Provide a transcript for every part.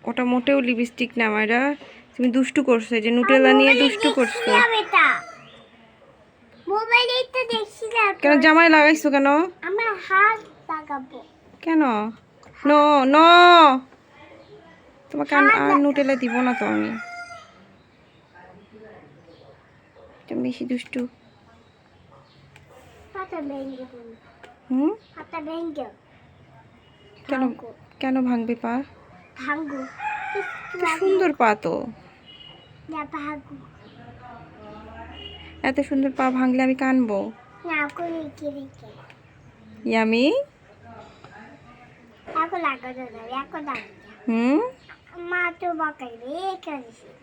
ওটা মোটেও লিপস্টিক না মায়েরা, তুমি দুষ্টু করছো, এই যে নুটেলা নিয়ে দুষ্টু করছো। মোবাইলেই তো দেখছিলাম। কেন জামাই লাগাইছো কেন? আমার হাত লাগাবো। কেন? নো নো, তোমাকে আর নুটেলা দিব না তো আমি। তুমি বেশি দুষ্টু। পাতা ভেঙে বল। হুম? পাতা ভেঙে। কেন কেন ভাঙবে পা? ভাঙবো। তো সুন্দর পা তো। না ভাঙবো। এত সুন্দর পা ভাঙলে আমি কানবো। না করে রেখে। ইয়ামি। এখন লাগানো না, এখন লাগানো। হুম? মা তো বাকাইবে এখানে শিখ।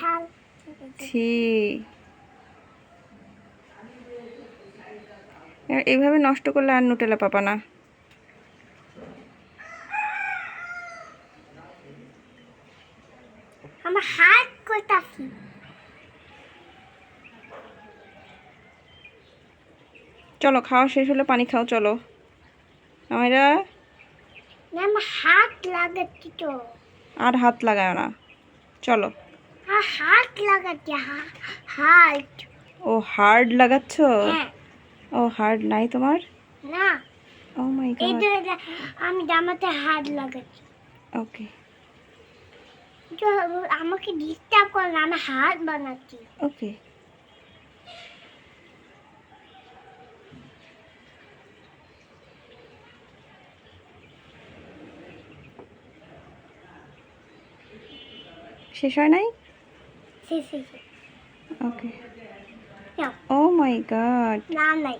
হাল। ছি। এইভাবে নষ্ট করলে আর নুটেলা পাবা না। আমার হাত কোথাছি। চলো খাওয়া শেষ হলে পানি খাও, চলো আমারা। না আমার হাত লাগাচ্ছি তো। আর হাত লাগায় না, চলো। আর হাত লাগাচ্ছি হাত। ও হার্ড লাগাচ্ছ? হ্যাঁ। ও হার্ড নাই তোমার? না। ও মাই এই গড। তো আমি জামাতে হাত লাগাচ্ছি। ওকে তো আমাকে ডিস্টার্ব করো না, আমি হাত বানাচ্ছি। ওকে। শেষ হয় নাই? শেষ। ওকে। নাও। ও মাই গড। না নাই।